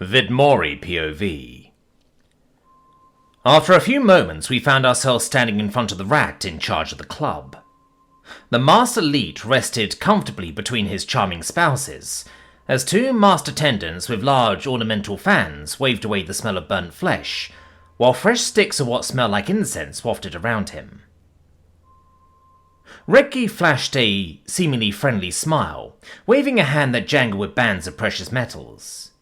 Vidmori POV. After a few moments, we found ourselves standing in front of the rat in charge of the club. The masked elite rested comfortably between his charming spouses, as two masked attendants with large ornamental fans waved away the smell of burnt flesh, while fresh sticks of what smelled like incense wafted around him. Reggie flashed a seemingly friendly smile, waving a hand that jangled with bands of precious metals.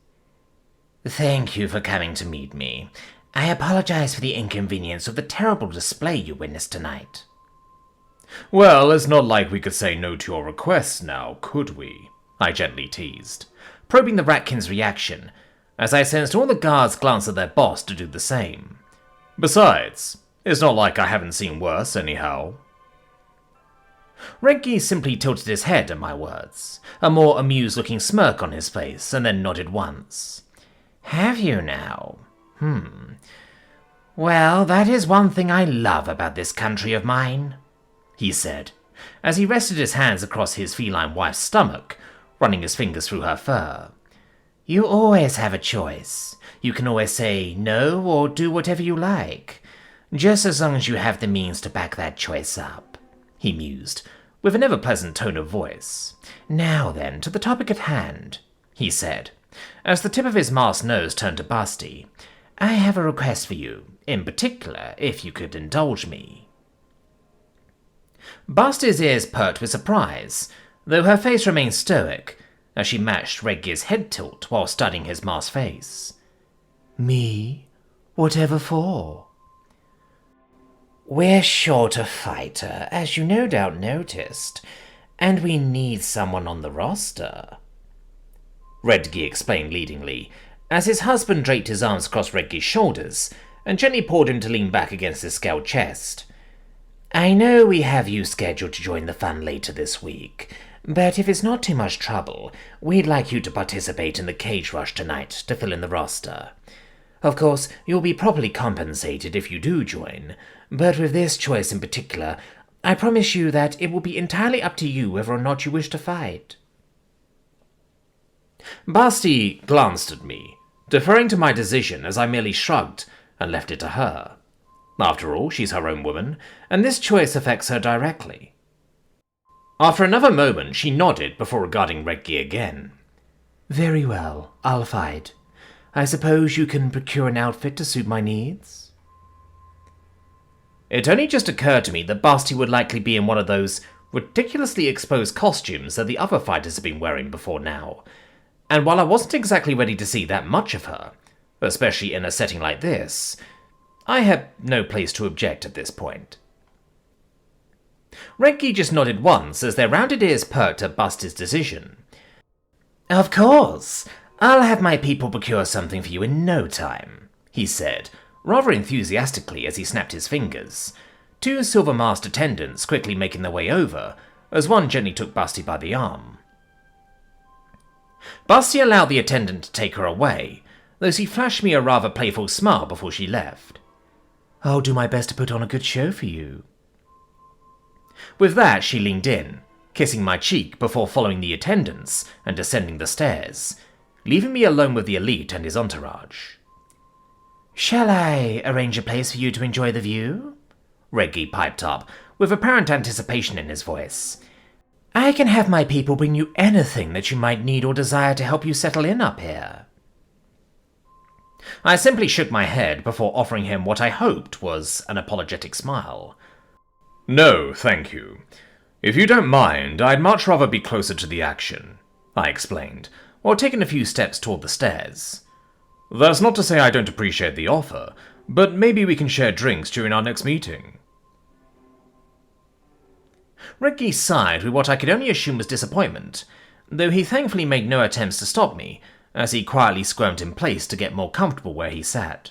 "Thank you for coming to meet me. I apologize for the inconvenience of the terrible display you witnessed tonight." "Well, it's not like we could say no to your requests now, could we?" I gently teased, probing the Ratkin's reaction, as I sensed all the guards glance at their boss to do the same. "Besides, it's not like I haven't seen worse, anyhow." Reggie simply tilted his head at my words, a more amused-looking smirk on his face, and then nodded once. "Have you now? Well, that is one thing I love about this country of mine," he said, as he rested his hands across his feline wife's stomach, running his fingers through her fur. "You always have a choice. You can always say no or do whatever you like, just as long as you have the means to back that choice up," he mused, with an ever-pleasant tone of voice. "Now then, to the topic at hand," he said, as the tip of his masked nose turned to Basti. "I have a request for you, in particular, if you could indulge me." Basti's ears perked with surprise, though her face remained stoic, as she matched Reggie's head tilt while studying his masked face. "Me? Whatever for?" "We're short a fighter, as you no doubt noticed, and we need someone on the roster," Redgi explained leadingly, as his husband draped his arms across Redgi's shoulders and gently pulled him to lean back against his scaled chest. "I know we have you scheduled to join the fun later this week, but if it's not too much trouble, we'd like you to participate in the cage rush tonight to fill in the roster. Of course, you'll be properly compensated if you do join, but with this choice in particular, I promise you that it will be entirely up to you whether or not you wish to fight." Basti glanced at me, deferring to my decision as I merely shrugged and left it to her. After all, she's her own woman, and this choice affects her directly. After another moment, she nodded before regarding Reggie again. "Very well, I'll fight. I suppose you can procure an outfit to suit my needs?" It only just occurred to me that Basti would likely be in one of those ridiculously exposed costumes that the other fighters have been wearing before now, and while I wasn't exactly ready to see that much of her, especially in a setting like this, I had no place to object at this point. Reggie just nodded once as their rounded ears perked at Basti's decision. "Of course, I'll have my people procure something for you in no time," he said, rather enthusiastically as he snapped his fingers, two silver-masked attendants quickly making their way over, as one gently took Basti by the arm. Basti allowed the attendant to take her away, though she flashed me a rather playful smile before she left. "I'll do my best to put on a good show for you." With that, she leaned in, kissing my cheek before following the attendants and descending the stairs, leaving me alone with the elite and his entourage. "Shall I arrange a place for you to enjoy the view?" Reggie piped up, with apparent anticipation in his voice. "I can have my people bring you anything that you might need or desire to help you settle in up here." I simply shook my head before offering him what I hoped was an apologetic smile. "No, thank you. If you don't mind, I'd much rather be closer to the action," I explained, while taking a few steps toward the stairs. "That's not to say I don't appreciate the offer, but maybe we can share drinks during our next meeting." Reggie sighed with what I could only assume was disappointment, though he thankfully made no attempts to stop me, as he quietly squirmed in place to get more comfortable where he sat.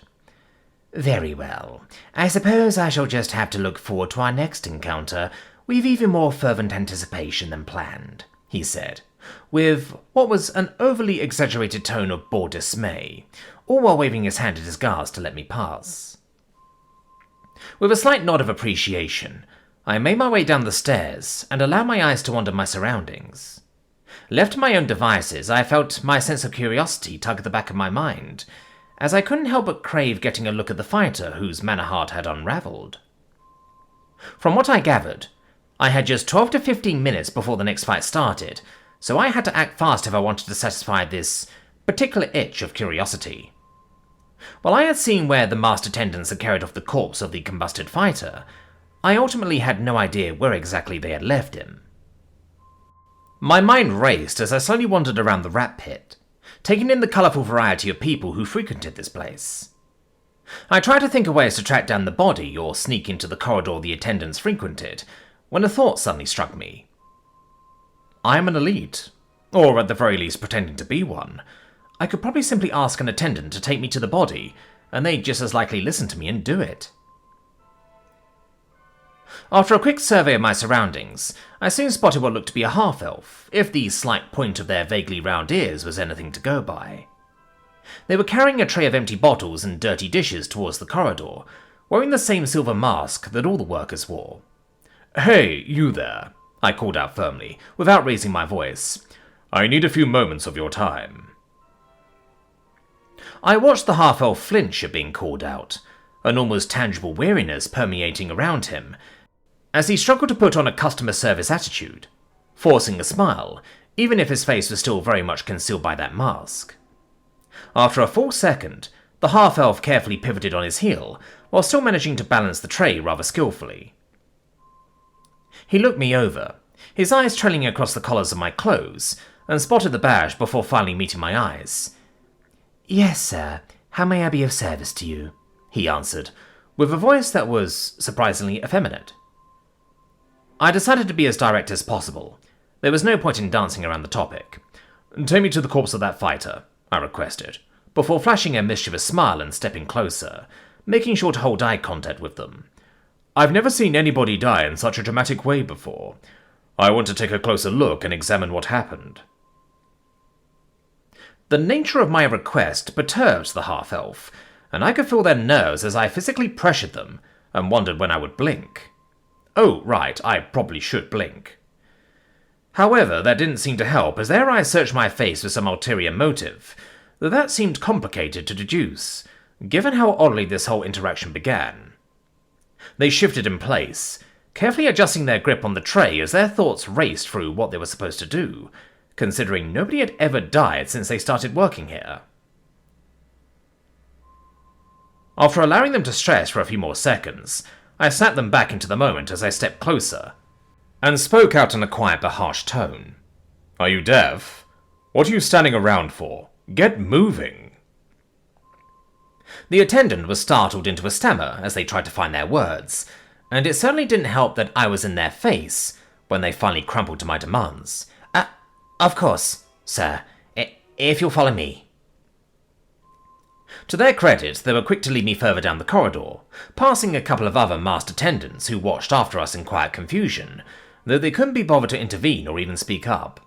"Very well. I suppose I shall just have to look forward to our next encounter with even more fervent anticipation than planned," he said, with what was an overly exaggerated tone of bored dismay, all while waving his hand at his guards to let me pass. With a slight nod of appreciation, I made my way down the stairs and allowed my eyes to wander my surroundings. Left to my own devices, I felt my sense of curiosity tug at the back of my mind, as I couldn't help but crave getting a look at the fighter whose manor heart had unravelled. From what I gathered, I had just 12 to 15 minutes before the next fight started, so I had to act fast if I wanted to satisfy this particular itch of curiosity. While I had seen where the masked attendants had carried off the corpse of the combusted fighter, I ultimately had no idea where exactly they had left him. My mind raced as I slowly wandered around the rat pit, taking in the colourful variety of people who frequented this place. I tried to think of ways to track down the body or sneak into the corridor the attendants frequented, when a thought suddenly struck me. I am an elite, or at the very least pretending to be one. I could probably simply ask an attendant to take me to the body, and they'd just as likely listen to me and do it. After a quick survey of my surroundings, I soon spotted what looked to be a half-elf, if the slight point of their vaguely round ears was anything to go by. They were carrying a tray of empty bottles and dirty dishes towards the corridor, wearing the same silver mask that all the workers wore. "Hey, you there," I called out firmly, without raising my voice. "I need a few moments of your time." I watched the half-elf flinch at being called out, an almost tangible weariness permeating around him, as he struggled to put on a customer service attitude, forcing a smile, even if his face was still very much concealed by that mask. After a full second, the half-elf carefully pivoted on his heel, while still managing to balance the tray rather skillfully. He looked me over, his eyes trailing across the collars of my clothes, and spotted the badge before finally meeting my eyes. "Yes, sir. How may I be of service to you?" he answered, with a voice that was surprisingly effeminate. I decided to be as direct as possible. There was no point in dancing around the topic. "Take me to the corpse of that fighter," I requested, before flashing a mischievous smile and stepping closer, making sure to hold eye contact with them. "I've never seen anybody die in such a dramatic way before. I want to take a closer look and examine what happened." The nature of my request perturbed the half-elf, and I could feel their nerves as I physically pressured them and wondered when I would blink. Oh, right, I probably should blink. However, that didn't seem to help, as their eyes searched my face for some ulterior motive, though that seemed complicated to deduce, given how oddly this whole interaction began. They shifted in place, carefully adjusting their grip on the tray as their thoughts raced through what they were supposed to do, considering nobody had ever died since they started working here. After allowing them to stress for a few more seconds, I snapped them back into the moment as I stepped closer, and spoke out in a quiet but harsh tone. "Are you deaf? What are you standing around for? Get moving!" The attendant was startled into a stammer as they tried to find their words, and it certainly didn't help that I was in their face when they finally crumpled to my demands. Of course, sir, if you'll follow me." To their credit, they were quick to lead me further down the corridor, passing a couple of other masked attendants who watched after us in quiet confusion, though they couldn't be bothered to intervene or even speak up.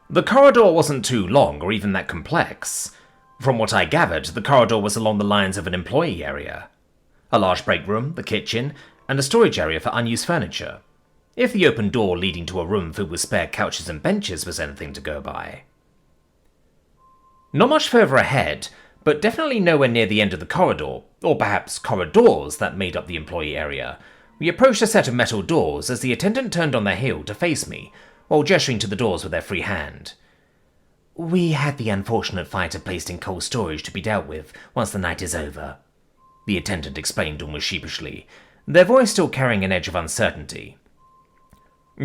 The corridor wasn't too long or even that complex. From what I gathered, the corridor was along the lines of an employee area. A large break room, the kitchen, and a storage area for unused furniture, if the open door leading to a room filled with spare couches and benches was anything to go by. Not much further ahead, but definitely nowhere near the end of the corridor, or perhaps corridors that made up the employee area, we approached a set of metal doors as the attendant turned on their heel to face me, while gesturing to the doors with their free hand. "We had the unfortunate fighter placed in cold storage to be dealt with once the night is over," the attendant explained almost sheepishly, their voice still carrying an edge of uncertainty.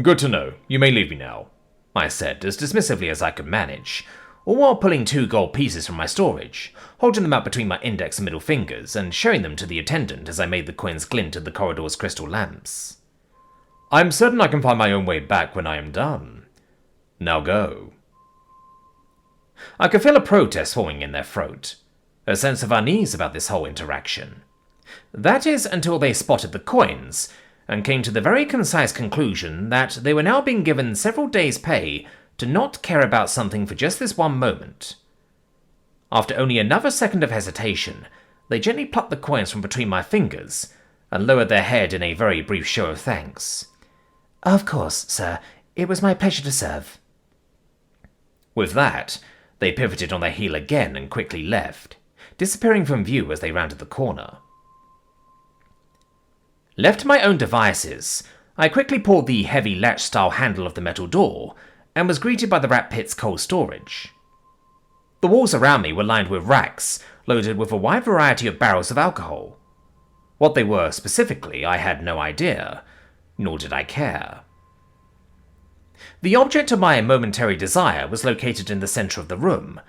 "Good to know. You may leave me now," I said, as dismissively as I could manage, all while pulling 2 gold pieces from my storage, holding them out between my index and middle fingers, and showing them to the attendant as I made the coins glint in the corridor's crystal lamps. "I'm certain I can find my own way back when I am done. Now go." I could feel a protest forming in their throat, a sense of unease about this whole interaction. That is, until they spotted the coins, and came to the very concise conclusion that they were now being given several days' pay to not care about something for just this one moment. After only another second of hesitation, they gently plucked the coins from between my fingers, and lowered their head in a very brief show of thanks. "Of course, sir. It was my pleasure to serve," With that, they pivoted on their heel again and quickly left, disappearing from view as they rounded the corner. Left to my own devices, I quickly pulled the heavy latch-style handle of the metal door and was greeted by the rat pit's cold storage. The walls around me were lined with racks loaded with a wide variety of barrels of alcohol. What they were specifically, I had no idea, nor did I care. The object of my momentary desire was located in the center of the room,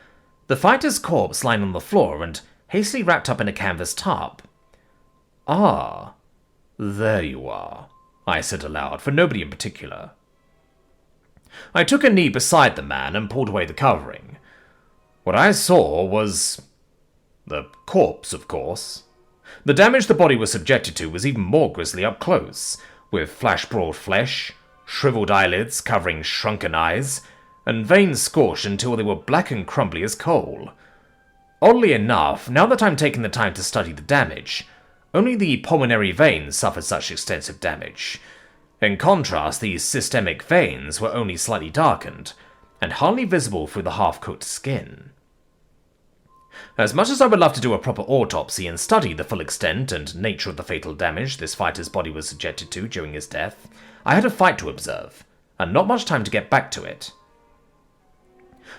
the fighter's corpse lying on the floor and hastily wrapped up in a canvas tarp. "Ah, there you are," I said aloud, for nobody in particular. I took a knee beside the man and pulled away the covering. What I saw was the corpse, of course. The damage the body was subjected to was even more grisly up close, with flash-broiled flesh, shriveled eyelids covering shrunken eyes, and veins scorched until they were black and crumbly as coal. Oddly enough, now that I'm taking the time to study the damage, only the pulmonary veins suffered such extensive damage. In contrast, these systemic veins were only slightly darkened, and hardly visible through the half-cooked skin. As much as I would love to do a proper autopsy and study the full extent and nature of the fatal damage this fighter's body was subjected to during his death, I had a fight to observe, and not much time to get back to it.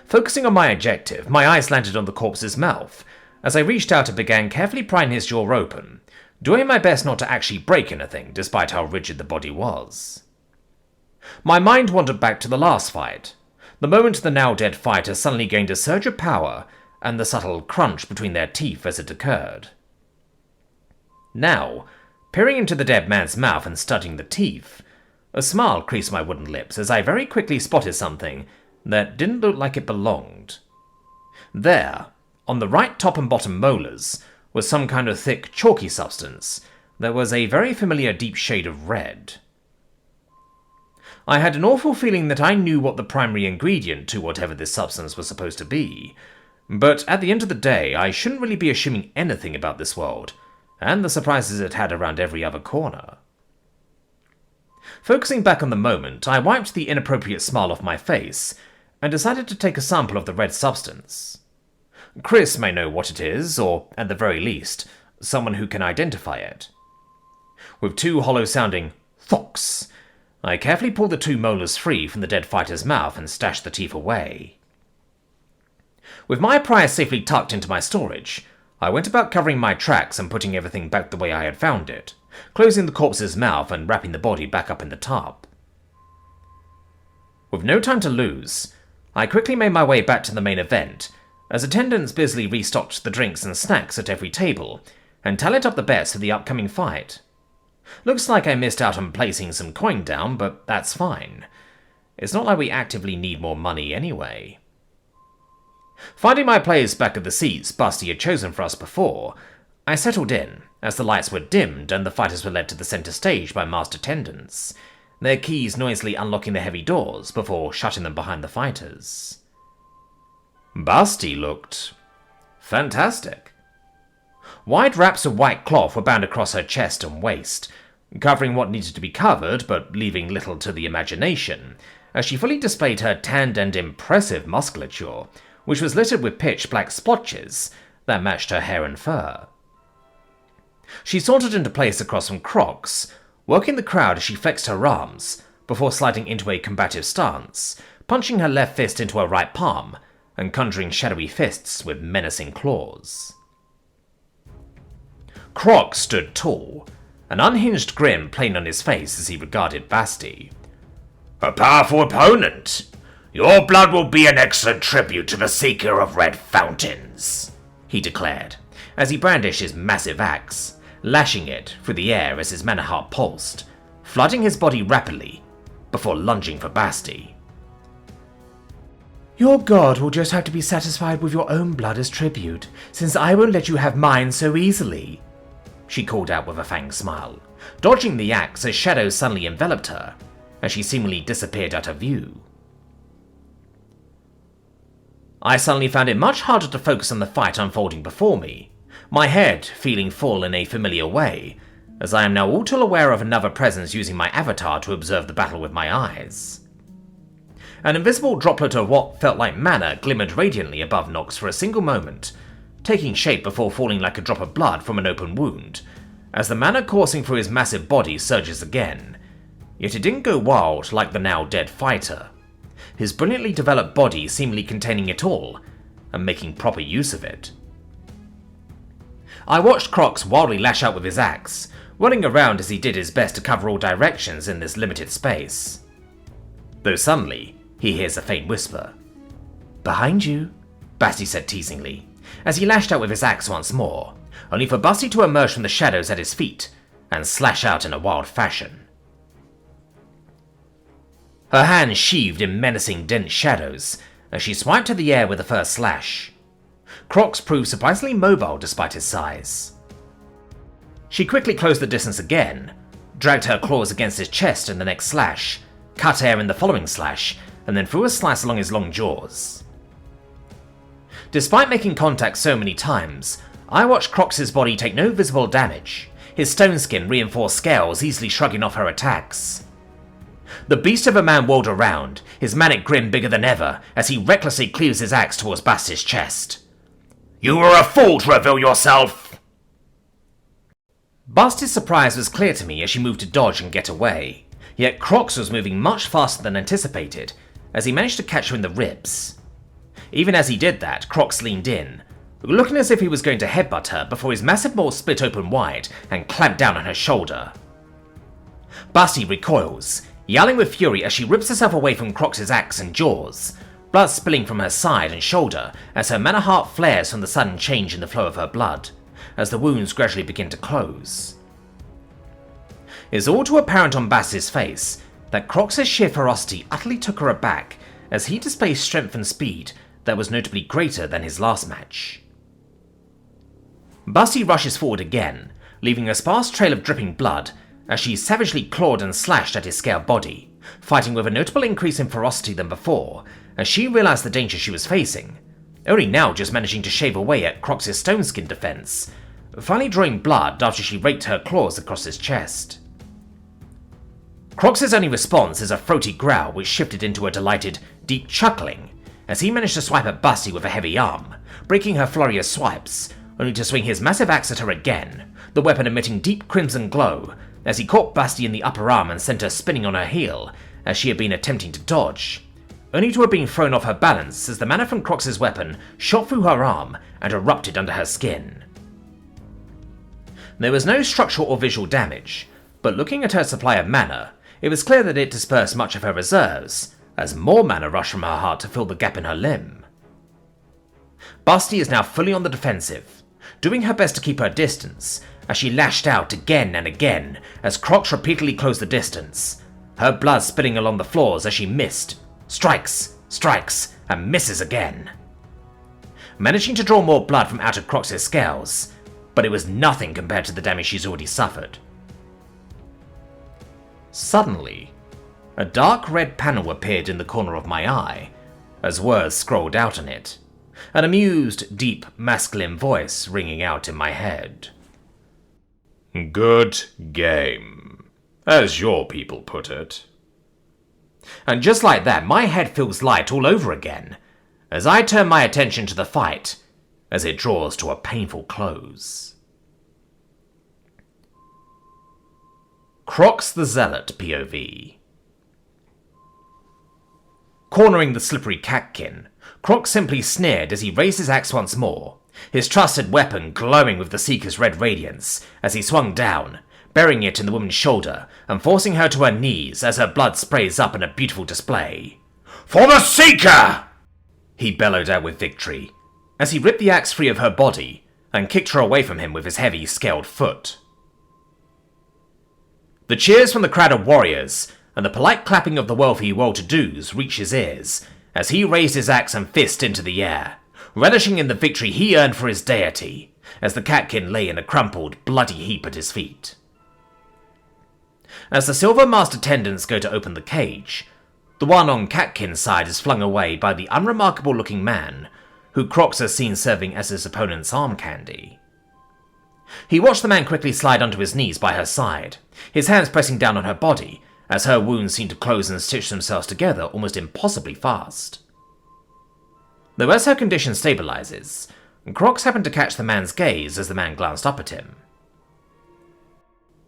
Focusing on my objective, my eyes landed on the corpse's mouth, as I reached out and began carefully prying his jaw open, doing my best not to actually break anything despite how rigid the body was. My mind wandered back to the last fight, the moment the now-dead fighter suddenly gained a surge of power and the subtle crunch between their teeth as it occurred. Now, peering into the dead man's mouth and studying the teeth, a smile creased my wooden lips as I very quickly spotted something that didn't look like it belonged. There, on the right top and bottom molars, was some kind of thick, chalky substance that was a very familiar deep shade of red. I had an awful feeling that I knew what the primary ingredient to whatever this substance was supposed to be, but at the end of the day, I shouldn't really be assuming anything about this world, and the surprises it had around every other corner. Focusing back on the moment, I wiped the inappropriate smile off my face, and decided to take a sample of the red substance. Chris may know what it is, or, at the very least, someone who can identify it. With two hollow-sounding thocks, I carefully pulled the two molars free from the dead fighter's mouth and stashed the teeth away. With my prize safely tucked into my storage, I went about covering my tracks and putting everything back the way I had found it, closing the corpse's mouth and wrapping the body back up in the tarp. With no time to lose, I quickly made my way back to the main event, as attendants busily restocked the drinks and snacks at every table, and tallied up the bets for the upcoming fight. Looks like I missed out on placing some coin down, but that's fine. It's not like we actively need more money anyway. Finding my place back at the seats Busty had chosen for us before, I settled in, as the lights were dimmed and the fighters were led to the center stage by masked attendants, their keys noisily unlocking the heavy doors before shutting them behind the fighters. Busty looked fantastic. Wide wraps of white cloth were bound across her chest and waist, covering what needed to be covered but leaving little to the imagination, as she fully displayed her tanned and impressive musculature, which was littered with pitch-black splotches that matched her hair and fur. She sauntered into place across from Crocs, working the crowd as she flexed her arms, before sliding into a combative stance, punching her left fist into her right palm, and conjuring shadowy fists with menacing claws. Crocs stood tall, an unhinged grin plain on his face as he regarded Basti. "A powerful opponent! Your blood will be an excellent tribute to the Seeker of Red Fountains," he declared, as he brandished his massive axe, lashing it through the air as his mana heart pulsed, flooding his body rapidly, before lunging for Basti. "Your god will just have to be satisfied with your own blood as tribute, since I won't let you have mine so easily," she called out with a fanged smile, dodging the axe as shadows suddenly enveloped her, as she seemingly disappeared out of view. I suddenly found it much harder to focus on the fight unfolding before me, my head feeling full in a familiar way, as I am now all too aware of another presence using my avatar to observe the battle with my eyes. An invisible droplet of what felt like mana glimmered radiantly above Nox for a single moment, taking shape before falling like a drop of blood from an open wound, as the mana coursing through his massive body surges again. Yet it didn't go wild like the now dead fighter, his brilliantly developed body seemingly containing it all, and making proper use of it. I watched Crocs wildly lash out with his axe, running around as he did his best to cover all directions in this limited space. Though suddenly, he hears a faint whisper. "Behind you," Basti said teasingly, as he lashed out with his axe once more, only for Basti to emerge from the shadows at his feet and slash out in a wild fashion. Her hands sheathed in menacing dense shadows as she swiped to the air with the first slash. Crocs proved surprisingly mobile despite his size. She quickly closed the distance again, dragged her claws against his chest in the next slash, cut air in the following slash, and then threw a slice along his long jaws. Despite making contact so many times, I watched Crocs' body take no visible damage, his stone skin reinforced scales easily shrugging off her attacks. The beast of a man whirled around, his manic grin bigger than ever, as he recklessly cleaves his axe towards Basti's chest. "You were a fool to reveal yourself!" Basti's surprise was clear to me as she moved to dodge and get away, yet Crocs was moving much faster than anticipated, as he managed to catch her in the ribs. Even as he did that, Crocs leaned in, looking as if he was going to headbutt her before his massive maw split open wide and clamped down on her shoulder. Basti recoils, yelling with fury as she rips herself away from Crocs' axe and jaws, blood spilling from her side and shoulder as her mana heart flares from the sudden change in the flow of her blood, as the wounds gradually begin to close. It's all too apparent on Basti's face that Crocs' sheer ferocity utterly took her aback as he displayed strength and speed that was notably greater than his last match. Basti rushes forward again, leaving a sparse trail of dripping blood as she savagely clawed and slashed at his scaled body, fighting with a notable increase in ferocity than before as she realized the danger she was facing, only now just managing to shave away at Crocs' stone skin defense, finally drawing blood after she raked her claws across his chest. Crocs' only response is a throaty growl which shifted into a delighted, deep chuckling as he managed to swipe at Basti with a heavy arm, breaking her flurry of swipes, only to swing his massive axe at her again, the weapon emitting deep crimson glow as he caught Basti in the upper arm and sent her spinning on her heel as she had been attempting to dodge, only to have been thrown off her balance as the mana from Crocs' weapon shot through her arm and erupted under her skin. There was no structural or visual damage, but looking at her supply of mana, it was clear that it dispersed much of her reserves, as more mana rushed from her heart to fill the gap in her limb. Basti is now fully on the defensive, doing her best to keep her distance, as she lashed out again and again as Crocs repeatedly closed the distance, her blood spilling along the floors as she missed, strikes, and misses again. Managing to draw more blood from out of Crocs' scales, but it was nothing compared to the damage she's already suffered. Suddenly, a dark red panel appeared in the corner of my eye, as words scrolled out on it, an amused, deep, masculine voice ringing out in my head. "Good game, as your people put it." And just like that, my head feels light all over again, as I turn my attention to the fight, as it draws to a painful close. Crocs the Zealot POV. Cornering the slippery catkin, Croc simply sneered as he raised his axe once more, his trusted weapon glowing with the Seeker's red radiance as he swung down, burying it in the woman's shoulder and forcing her to her knees as her blood sprays up in a beautiful display. "For the Seeker!" he bellowed out with victory, as he ripped the axe free of her body and kicked her away from him with his heavy, scaled foot. The cheers from the crowd of warriors and the polite clapping of the wealthy well-to-dos reached his ears as he raised his axe and fist into the air, relishing in the victory he earned for his deity, as the catkin lay in a crumpled, bloody heap at his feet. As the silver masked attendants go to open the cage, the one on Catkin's side is flung away by the unremarkable-looking man, who Crocs has seen serving as his opponent's arm candy. He watched the man quickly slide onto his knees by her side, his hands pressing down on her body, as her wounds seemed to close and stitch themselves together almost impossibly fast. Though as her condition stabilizes, Crocs happened to catch the man's gaze as the man glanced up at him.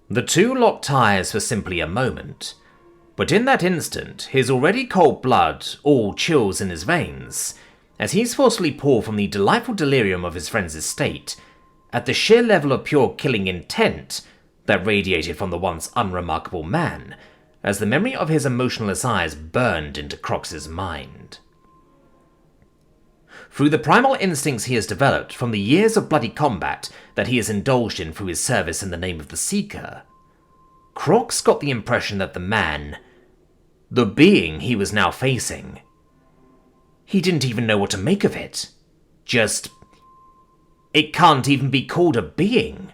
The two locked eyes for simply a moment, but in that instant, his already cold blood all chills in his veins, as he's forcefully pulled from the delightful delirium of his friend's estate, at the sheer level of pure killing intent that radiated from the once unremarkable man, as the memory of his emotionless eyes burned into Crocs's mind. Through the primal instincts he has developed from the years of bloody combat that he has indulged in through his service in the name of the Seeker, Crocs got the impression that the man, the being he was now facing, he didn't even know what to make of it. It can't even be called a being.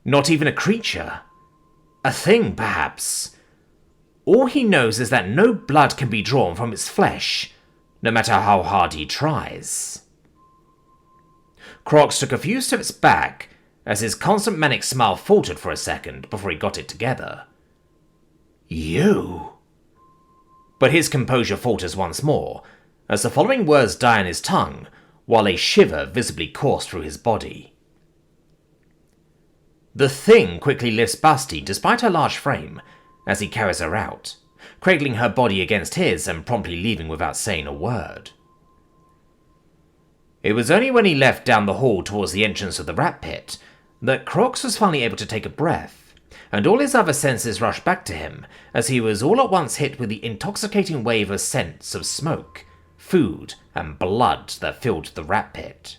Not even a creature. A thing, perhaps. All he knows is that no blood can be drawn from its flesh, no matter how hard he tries. Crocs took a few steps back as his constant manic smile faltered for a second before he got it together. You? But his composure falters once more, as the following words die on his tongue, while a shiver visibly coursed through his body. The thing quickly lifts Basti despite her large frame, as he carries her out, cradling her body against his and promptly leaving without saying a word. It was only when he left down the hall towards the entrance of the rat pit that Crocs was finally able to take a breath, and all his other senses rushed back to him as he was all at once hit with the intoxicating wave of scents of smoke, food, and blood that filled the rat pit.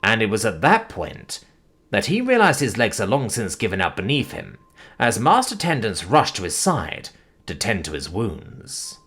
And it was at that point that he realized his legs had long since given out beneath him, as masked attendants rushed to his side to tend to his wounds.